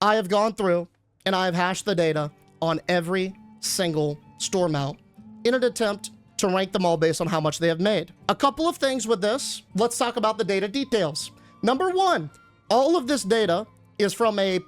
I have gone through and I have hashed the data on every single store mount in an attempt to rank them all based on how much they have made. A couple of things with this. Let's talk about the data details. Number one, all of this data is from a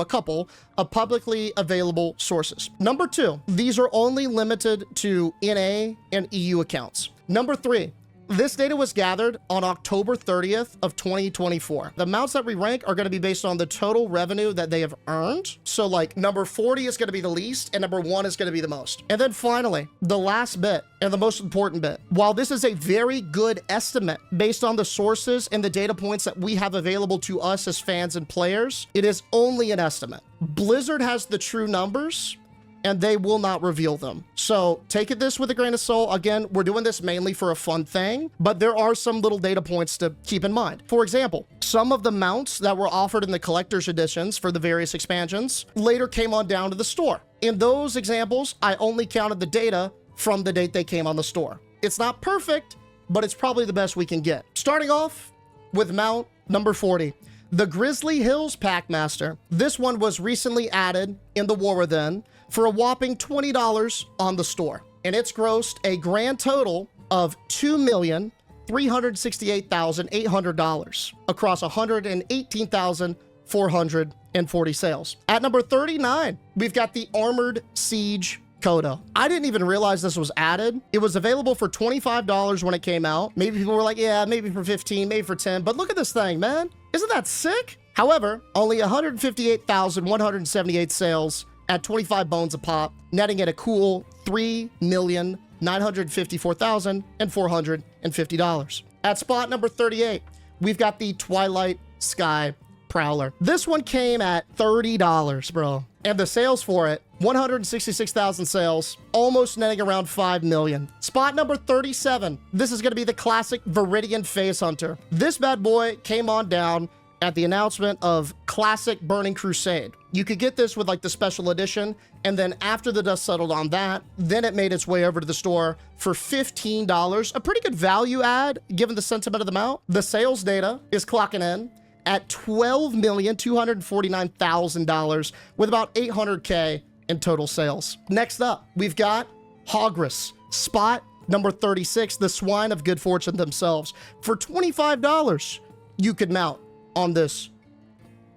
couple of publicly available sources. Number two, these are only limited to NA and EU accounts. Number three, this data was gathered on October 30th of 2024. The amounts that we rank are going to be based on the total revenue that they have earned. So like number 40 is going to be the least and number 1 is going to be the most. And then finally, the last bit and the most important bit. While this is a very good estimate based on the sources and the data points that we have available to us as fans and players, it is only an estimate. Blizzard has the true numbers, and they will not reveal them. So take this with a grain of salt. Again, we're doing this mainly for a fun thing, but there are some little data points to keep in mind. For example, some of the mounts that were offered in the collector's editions for the various expansions later came on down to the store. In those examples, I only counted the data from the date they came on the store. It's not perfect, but it's probably the best we can get. Starting off with mount number 40. The Grizzly Hills Packmaster. This one was recently added in the War Within for a whopping $20 on the store. And it's grossed a grand total of $2,368,800 across 118,440 sales. At number 39, we've got the Armored Siege Coda. I didn't even realize this was added. It was available for $25 when it came out. Maybe people were like, yeah, maybe for 15, maybe for 10, but look at this thing, man. Isn't that sick? However, only 158,178 sales at 25 bones a pop, netting at a cool $3,954,450. At spot number 38, we've got the Twilight Sky Prowler. This one came at $30, bro. And the sales for it, 166,000 sales, almost netting around 5 million. Spot number 37. This is going to be the classic Viridian Phase Hunter. This bad boy came on down at the announcement of Classic Burning Crusade. You could get this with like the special edition, and then after the dust settled on that, then it made its way over to the store for $15. A pretty good value add given the sentiment of the mount. The sales data is clocking in at $12,249,000 with about 800K in total sales. Next up, we've got Hogrus, spot number 36, the Swine of Good Fortune themselves. For $25, you could mount on this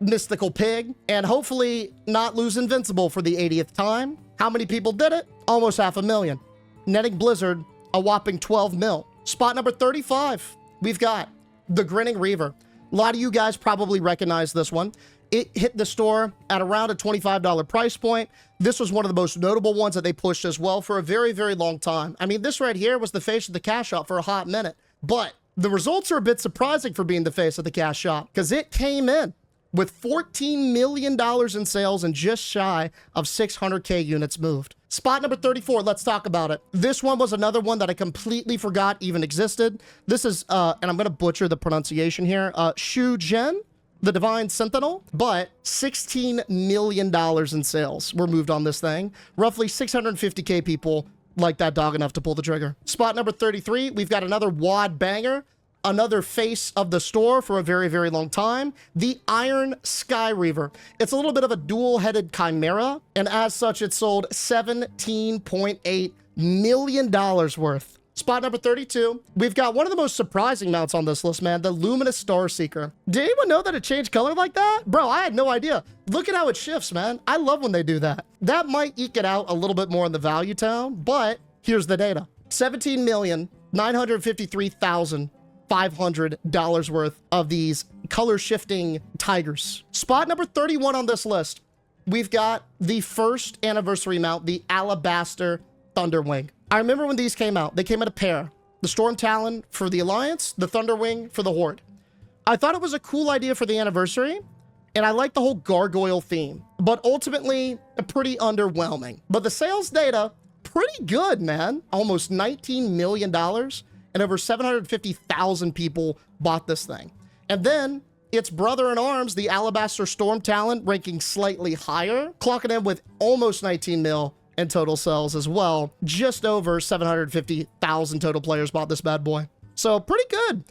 mystical pig and hopefully not lose Invincible for the 80th time. How many people did it? Almost 500,000, netting Blizzard a whopping 12 mil. Spot number 35, we've got the Grinning Reaver. A lot of you guys probably recognize this one. It hit the store at around a $25 price point. This was one of the most notable ones that they pushed as well for a very, very long time. I mean, this right here was the face of the cash shop for a hot minute, but the results are a bit surprising for being the face of the cash shop because it came in with $14 million in sales and just shy of 600K units moved. Spot number 34, let's talk about it. This one was another one that I completely forgot even existed. This is, and I'm going to butcher the pronunciation here, Shu Zhen, the Divine Sentinel, but $16 million in sales were moved on this thing. Roughly 650K people like that dog enough to pull the trigger. Spot number 33, we've got another wad banger, another face of the store for a very, very long time, the Iron Sky Reaver. It's a little bit of a dual-headed chimera, and as such, it sold $17.8 million worth. Spot number 32, we've got one of the most surprising mounts on this list, man, the Luminous Star Seeker. Did anyone know that it changed color like that? Bro, I had no idea. Look at how it shifts, man. I love when they do that. That might eke it out a little bit more in the value town, but here's the data. $17,953,500 worth of these color shifting tigers. Spot number 31 on this list, we've got the first anniversary mount, the Alabaster Thunderwing. I remember when these came out, they came in a pair. The Storm Talon for the Alliance, the Thunderwing for the Horde. I thought it was a cool idea for the anniversary, and I like the whole gargoyle theme, but ultimately pretty underwhelming. But the sales data, pretty good, man. Almost $19 million, and over 750,000 people bought this thing. And then its brother in arms, the Alabaster Storm Talon, ranking slightly higher, clocking in with almost 19 mil in total sales as well. Just over 750,000 total players bought this bad boy. So pretty good.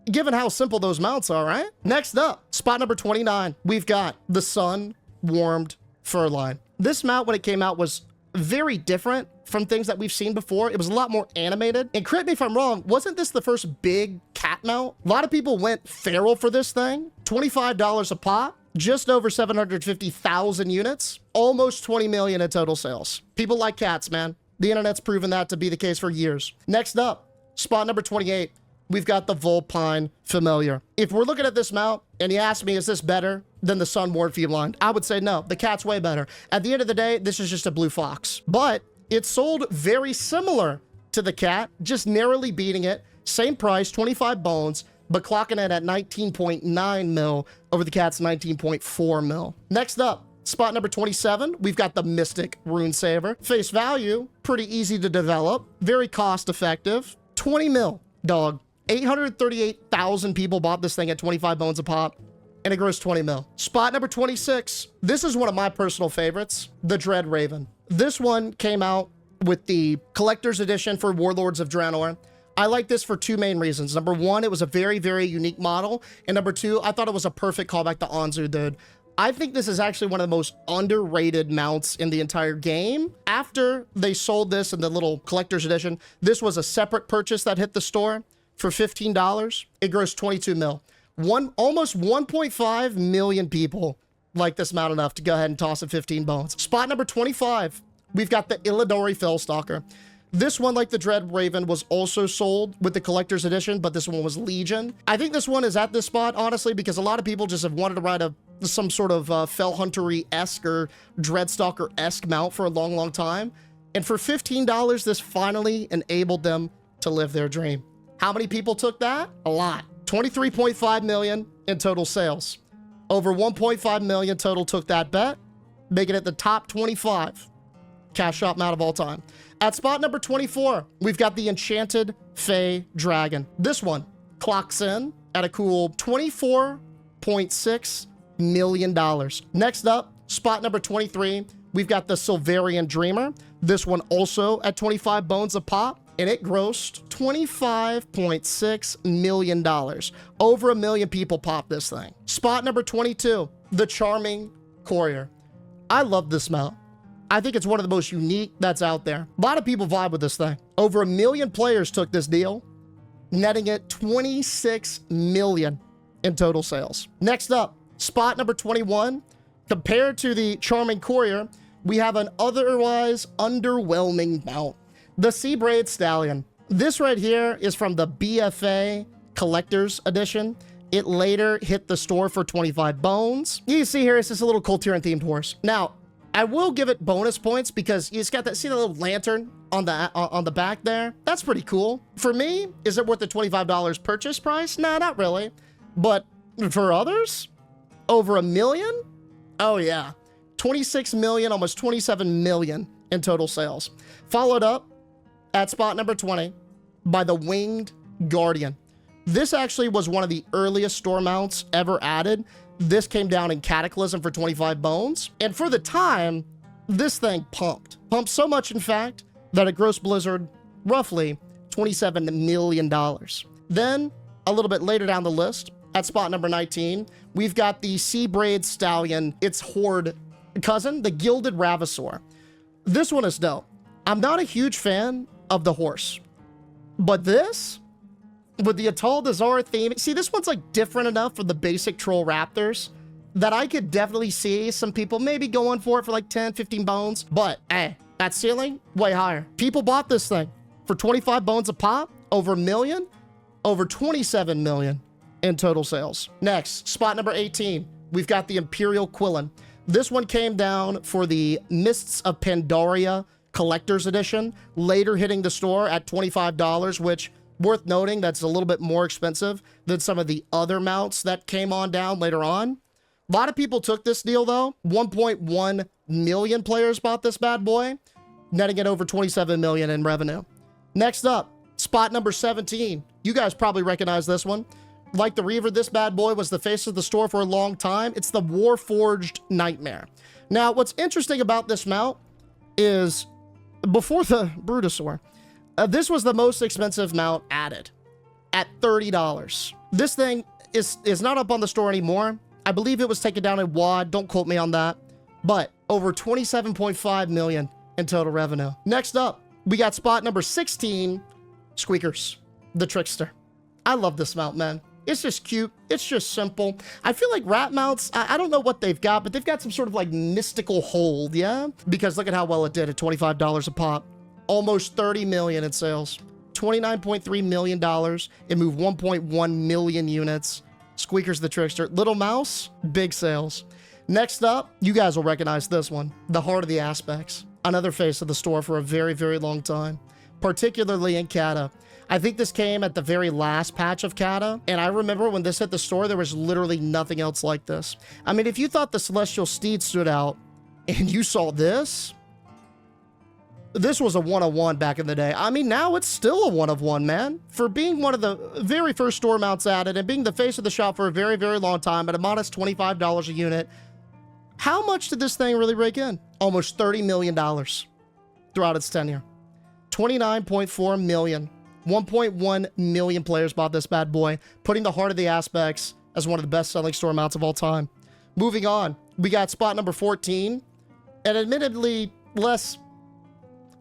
given how simple those mounts are, right? Next up, spot number 29, we've got the Sun Warmed Furline. This mount, when it came out, was very different from things that we've seen before. It was a lot more animated. And correct me if I'm wrong, wasn't this the first big cat mount? A lot of people went feral for this thing. $25 a pop, just over 750,000 units, almost 20 million in total sales. People like cats, man. The internet's proven that to be the case for years. Next up, spot number 28, we've got the Vulpine Familiar. If we're looking at this mount and you ask me, is this better than the Sun Warmed Feline? I would say no, the cat's way better. At the end of the day, this is just a blue fox. But it sold very similar to the cat, just narrowly beating it. Same price, 25 bones, but clocking it at 19.9 mil over the cat's 19.4 mil. Next up, spot number 27, we've got the Mystic Rune Saver. Face value, pretty easy to develop, very cost effective. 20 mil, dog. 838,000 people bought this thing at 25 bones a pop, and it grossed 20 mil. Spot number 26, this is one of my personal favorites, the Dread Raven. This one came out with the collector's edition for Warlords of Draenor. I like this for two main reasons. Number one, it was a very, very unique model. And number two, I thought it was a perfect callback to Anzu, dude. I think this is actually one of the most underrated mounts in the entire game. After they sold this in the little collector's edition, this was a separate purchase that hit the store for $15. It grossed 22 mil. Almost 1.5 million people like this mount enough to go ahead and toss it 15 bones. Spot number 25, we've got the Illidori Fellstalker. This one, like the Dread Raven, was also sold with the collector's edition, but this one was Legion. I think this one is at this spot, honestly, because a lot of people just have wanted to ride some sort of Fell Hunter-y-esque or Dreadstalker-esque mount for a long, long time. And for $15, this finally enabled them to live their dream. How many people took that? A lot. 23.5 million in total sales. Over 1.5 million total took that bet, making it the top 25 cash shop mount of all time. At spot number 24, we've got the Enchanted Fey Dragon. This one clocks in at a cool $24.6 million. Next up, spot number 23, we've got the Silverian Dreamer. This one also at 25 bones a pop, and it grossed $25.6 million. Over 1 million people popped this thing. Spot number 22, the Charming Courier. I love this mount. I think it's one of the most unique that's out there. A lot of people vibe with this thing. Over 1 million players took this deal, netting it 26 million in total sales. Next up, spot number 21. Compared to the Charming Courier, we have an otherwise underwhelming mount. The Seabraid Stallion. This right here is from the BFA Collector's Edition. It later hit the store for 25 bones. You can see here, it's just a little Kultiran themed horse. Now, I will give it bonus points because it's got that, see the little lantern on the back there? That's pretty cool. For me, is it worth the $25 purchase price? Nah, not really. But for others, over 1 million? Oh yeah. 26 million, almost 27 million in total sales. Followed up at spot number 20 by the Winged Guardian. This actually was one of the earliest store mounts ever added. This came down in Cataclysm for 25 bones. And for the time, this thing pumped. Pumped so much, in fact, that it grossed Blizzard roughly $27 million. Then, a little bit later down the list, at spot number 19, we've got the Seabraid Stallion, its horde cousin, the Gilded Brutosaur. This one is dope. I'm not a huge fan of the horse, but this, with the Atal Dazar theme, see, this one's like different enough from the basic Troll Raptors that I could definitely see some people maybe going for it for like 10, 15 bones. But hey, that ceiling, way higher. People bought this thing for 25 bones a pop, over 1 million, over 27 million in total sales. Next, spot number 18, we've got the Imperial Quillin. This one came down for the Mists of Pandaria Collector's Edition, later hitting the store at $25, which, worth noting, that's a little bit more expensive than some of the other mounts that came on down later on. A lot of people took this deal, though. 1.1 million players bought this bad boy, netting it over 27 million in revenue. Next up, spot number 17. You guys probably recognize this one. Like the Reaver, this bad boy was the face of the store for a long time. It's the Warforged Nightmare. Now, what's interesting about this mount is, before the Brutosaur, this was the most expensive mount added at $30. This thing is not up on the store anymore. I believe it was taken down in WAD. Don't quote me on that. But over 27.5 million in total revenue. Next up, we got spot number 16, Squeakers, the Trickster. I love this mount, man. It's just cute. It's just simple. I feel like rat mounts, I don't know what they've got, but they've got some sort of like mystical hold, yeah? Because look at how well it did at $25 a pop. Almost 30 million in sales. $29.3 million. It moved 1.1 million units. Squeakers the Trickster. Little Mouse, big sales. Next up, you guys will recognize this one. The Heart of the Aspects. Another face of the store for a very, very long time. Particularly in Kata. I think this came at the very last patch of Kata, and I remember when this hit the store, there was literally nothing else like this. I mean, if you thought the Celestial Steed stood out, and you saw this was a one-of-one back in the day. I mean, now it's still a one-of-one, man. For being one of the very first store mounts added, and being the face of the shop for a very, very long time, at a modest $25 a unit, how much did this thing really rake in? Almost $30 million throughout its tenure. 29.4 million. 1.1 million players bought this bad boy, putting the Heart of the Aspects as one of the best-selling store mounts of all time. Moving on, we got spot number 14, an admittedly less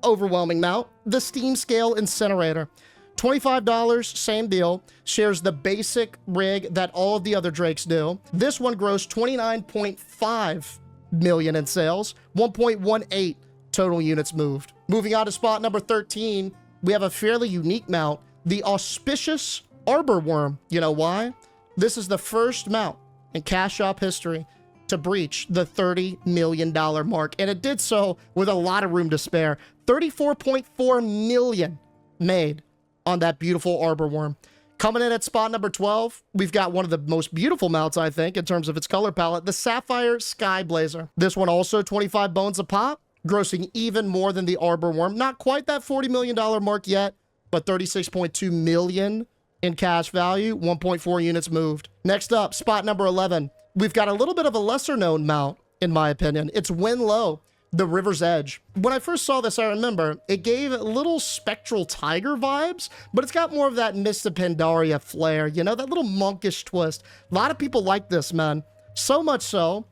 overwhelming mount, the Steam Scale Incinerator. $25, same deal, shares the basic rig that all of the other Drakes do. This one grossed 29.5 million in sales, 1.18 total units moved. Moving on to spot number 13, we have a fairly unique mount, the Auspicious Arbor Worm. You know why? This is the first mount in cash shop history to breach the $30 million mark, and it did so with a lot of room to spare. 34.4 million made on that beautiful Arbor Worm. Coming in at spot number 12, we've got one of the most beautiful mounts, I think, in terms of its color palette, the Sapphire Sky Blazer. This one also 25 bones a pop, grossing even more than the Arbor Worm. Not quite that $40 million mark yet, but 36.2 million in cash value, 1.4 units moved. Next up, spot number 11. We've got a little bit of a lesser known mount, in my opinion. It's Win Low, the River's Edge. When I first saw this, I remember it gave little spectral tiger vibes, but it's got more of that Mista Pandaria flair, you know, that little monkish twist. A lot of people like this, man. So much so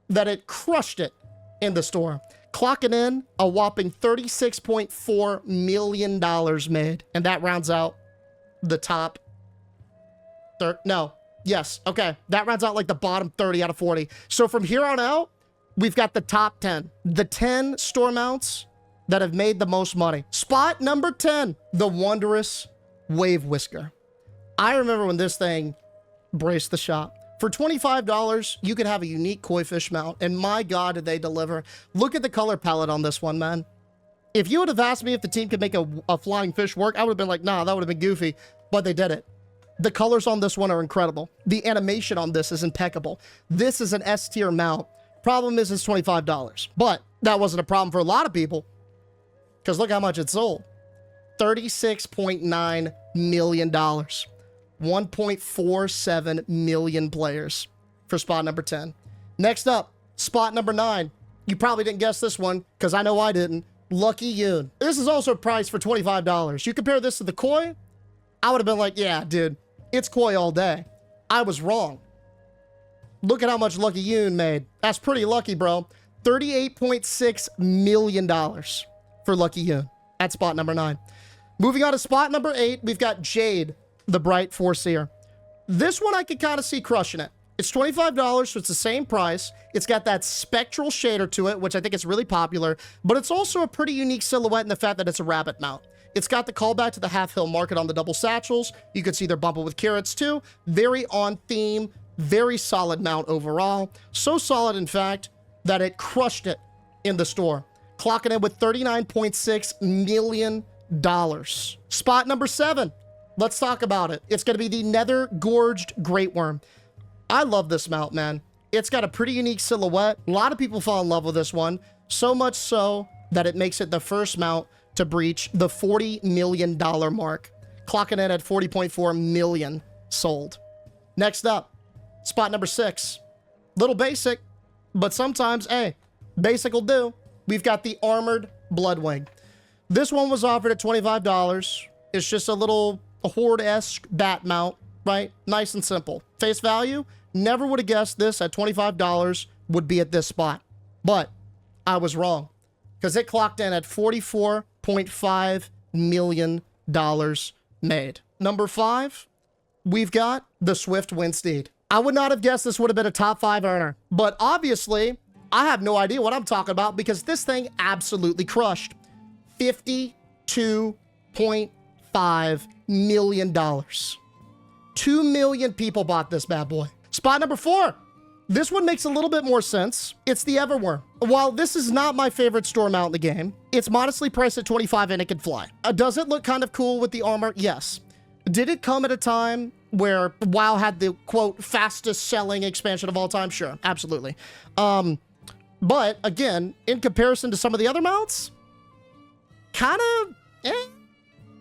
that it crushed it in the store. Clocking in a whopping $36.4 million made. And that rounds out the top okay. That rounds out like the bottom 30 out of 40. So from here on out, we've got the top 10. The 10 store mounts that have made the most money. Spot number 10, the wondrous Wave Whisker. I remember when this thing braced the shop. For $25, you could have a unique koi fish mount, and my God, did they deliver. Look at the color palette on this one, man. If you would have asked me if the team could make a flying fish work, I would have been like, nah, that would have been goofy, but they did it. The colors on this one are incredible. The animation on this is impeccable. This is an S-tier mount. Problem is, it's $25, but that wasn't a problem for a lot of people, because look how much it sold. $36.9 million. 1.47 million players for spot number 10. Next up, spot number 9. You probably didn't guess this one, because I know I didn't. Lucky Yoon. This is also priced for $25. You compare this to the koi, I would have been like, yeah, dude, it's koi all day. I was wrong. Look at how much Lucky Yoon made. That's pretty lucky, bro. $38.6 million for Lucky Yoon at spot number 9. Moving on to spot number 8, we've got Jade, the Bright Foreseer. This one I could kind of see crushing it. It's $25, so it's the same price. It's got that spectral shader to it, which I think is really popular, but it's also a pretty unique silhouette in the fact that it's a rabbit mount. It's got the callback to the half-hill market on the double satchels. You could see they're bumping with carrots too. Very on theme, very solid mount overall. So solid, in fact, that it crushed it in the store. Clocking in with $39.6 million. Spot number 7. Let's talk about it. It's going to be the Nether Gorged Great Worm. I love this mount, man. It's got a pretty unique silhouette. A lot of people fall in love with this one. So much so that it makes it the first mount to breach the $40 million mark. Clocking in at 40.4 million sold. Next up, spot number 6. Little basic, but sometimes, hey, basic will do. We've got the Armored Bloodwing. This one was offered at $25. It's just a little horde-esque bat mount right? Nice and simple. Face value, never would have guessed this at $25 would be at this spot. But I was wrong because it clocked in at $44.5 million made. Number 5, we've got the Swift Windsteed. I would not have guessed this would have been a top 5 earner, but obviously I have no idea what I'm talking about because this thing absolutely crushed. $52.5 million. 2 million people bought this bad boy. Spot number 4. This one makes a little bit more sense. It's the Everworm. While this is not my favorite store mount in the game, it's modestly priced at $25 and it can fly. Does it look kind of cool with the armor? Yes. Did it come at a time where WoW had the, quote, fastest selling expansion of all time? Sure, absolutely. But, again, in comparison to some of the other mounts, kind of,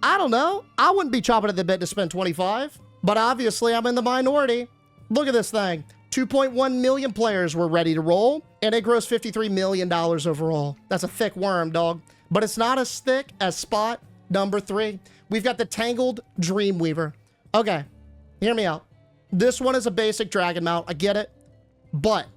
I don't know. I wouldn't be chopping at the bit to spend 25, but obviously I'm in the minority. Look at this thing. 2.1 million players were ready to roll, and it grossed $53 million overall. That's a thick worm, dog. But it's not as thick as spot number 3. We've got the Tangled Dreamweaver. Okay, hear me out. This one is a basic dragon mount. I get it. But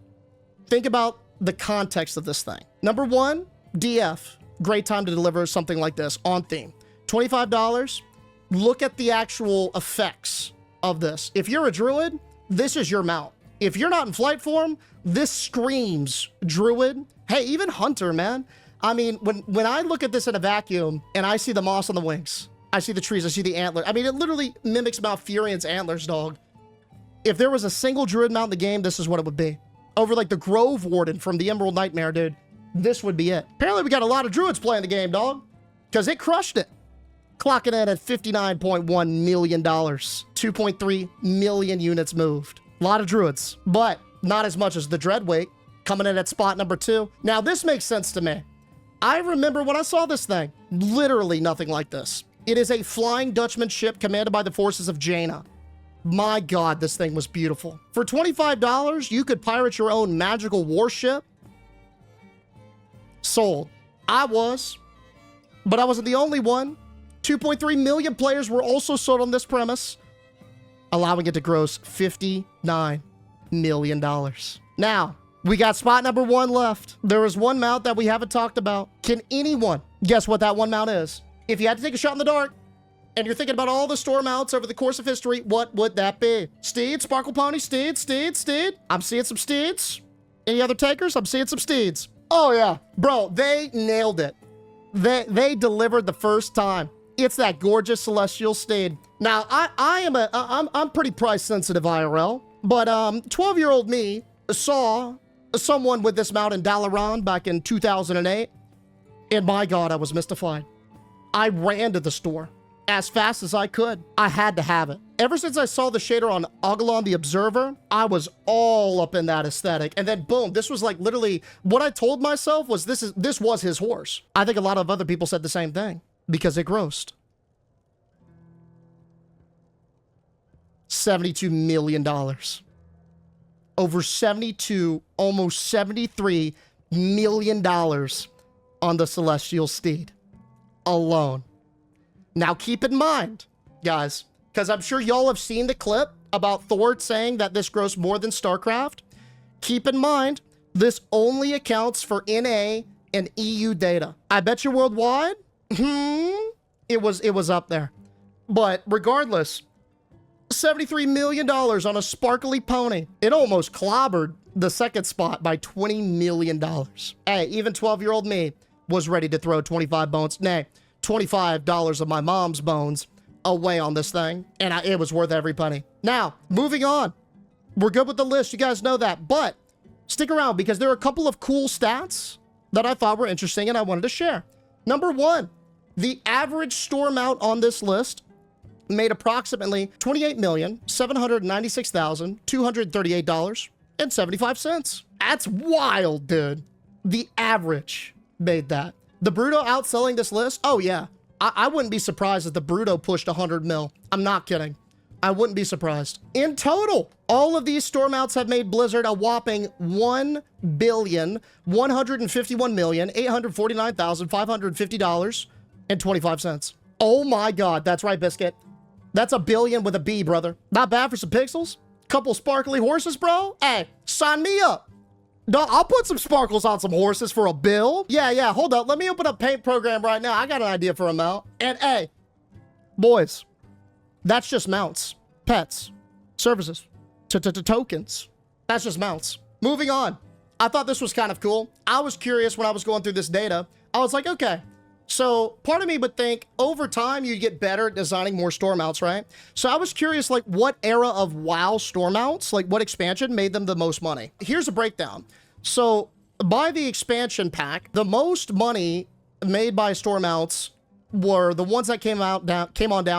think about the context of this thing. Number 1, DF. Great time to deliver something like this on theme. $25. Look at the actual effects of this. If you're a druid, this is your mount. If you're not in flight form, this screams druid. Hey, even hunter, man. I mean, when I look at this in a vacuum and I see the moss on the wings, I see the trees, I see the antler. I mean, it literally mimics Malfurion's antlers, dog. If there was a single druid mount in the game, this is what it would be. Over like the Grove Warden from the Emerald Nightmare, dude. This would be it. Apparently, we got a lot of druids playing the game, dog. Because it crushed it. Clocking in at $59.1 million. 2.3 million units moved. A lot of druids, but not as much as the Dreadwake, coming in at spot number 2. Now, this makes sense to me. I remember when I saw this thing, literally nothing like this. It is a Flying Dutchman ship commanded by the forces of Jaina. My God, this thing was beautiful. For $25, you could pirate your own magical warship. Sold. I was, but I wasn't the only one. 2.3 million players were also sold on this premise, allowing it to gross $59 million. Now, we got spot number 1 left. There is one mount that we haven't talked about. Can anyone guess what that one mount is? If you had to take a shot in the dark, and you're thinking about all the store mounts over the course of history, what would that be? Steed, Sparkle Pony, Steed, Steed, Steed. I'm seeing some Steeds. Any other takers? I'm seeing some Steeds. Oh yeah, bro, they nailed it. They delivered the first time. It's that gorgeous Celestial Steed. Now, I'm pretty price sensitive IRL, but 12-year-old me saw someone with this mount in Dalaran back in 2008, and my God, I was mystified. I ran to the store as fast as I could. I had to have it. Ever since I saw the shader on Agalon the Observer, I was all up in that aesthetic. And then boom, this was like literally what I told myself was this was his horse. I think a lot of other people said the same thing because it grossed $72 million. Over 72, almost $73 million on the Celestial Steed alone. Now keep in mind, guys, because I'm sure y'all have seen the clip about Thor saying that this grossed more than StarCraft. Keep in mind, this only accounts for NA and EU data. I bet you worldwide, it was up there. But regardless, $73 million on a sparkly pony. It almost clobbered the second spot by $20 million. Hey, even 12-year-old me was ready to throw 25 bones. Nay, $25 of my mom's bones away on this thing, and it was worth every penny. Now, moving on. We're good with the list, you guys know that, but stick around because there are a couple of cool stats that I thought were interesting and I wanted to share. Number 1, the average store mount on this list made approximately $28,796,238.75. That's wild, dude. The average made that. The Bruto outselling this list? Oh, yeah. I wouldn't be surprised if the Bruto pushed 100 mil. I'm not kidding. I wouldn't be surprised. In total, all of these store mounts have made Blizzard a whopping $1,151,849,550.25. Oh my God. That's right, Biscuit. That's a billion with a B, brother. Not bad for some pixels. Couple sparkly horses, bro. Hey, sign me up. No, I'll put some sparkles on some horses for a bill. Yeah, hold up. Let me open up Paint Program right now. I got an idea for a mount. And hey, boys, that's just mounts, pets, services, tokens. That's just mounts. Moving on. I thought this was kind of cool. I was curious when I was going through this data. I was like, okay, so part of me would think over time you'd get better at designing more store mounts, right? So I was curious, like, what era of WoW store mounts, like what expansion made them the most money? Here's a breakdown. So by the expansion pack, the most money made by store mounts were the ones that came on down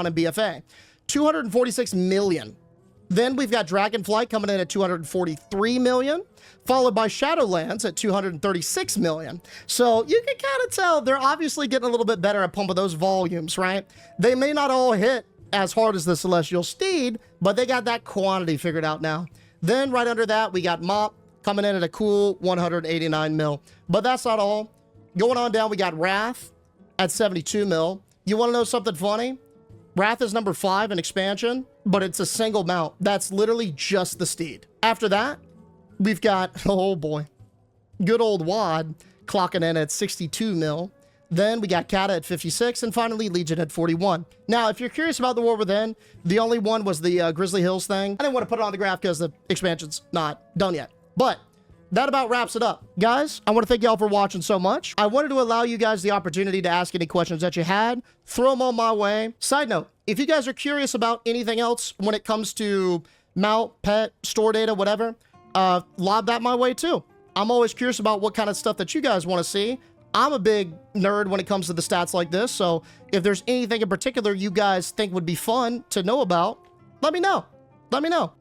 in BFA. 246 million. Then we've got Dragonflight coming in at 243 million, followed by Shadowlands at 236 million. So you can kind of tell they're obviously getting a little bit better at pumping those volumes, right? They may not all hit as hard as the Celestial Steed, but they got that quantity figured out now. Then right under that, we got Mop coming in at a cool 189 mil. But that's not all. Going on down, we got Wrath at 72 mil. You want to know something funny? Wrath is number 5 in expansion, but it's a single mount. That's literally just the steed. After that, we've got, oh boy, good old Wad clocking in at 62 mil. Then we got Kata at 56, and finally Legion at 41. Now, if you're curious about the War Within, the only one was the Grizzly Hills thing. I didn't want to put it on the graph because the expansion's not done yet. But that about wraps it up. Guys, I want to thank y'all for watching so much. I wanted to allow you guys the opportunity to ask any questions that you had. Throw them on my way. Side note, if you guys are curious about anything else when it comes to mount, pet, store data, whatever, lob that my way too. I'm always curious about what kind of stuff that you guys want to see. I'm a big nerd when it comes to the stats like this, so if there's anything in particular you guys think would be fun to know about, let me know. Let me know.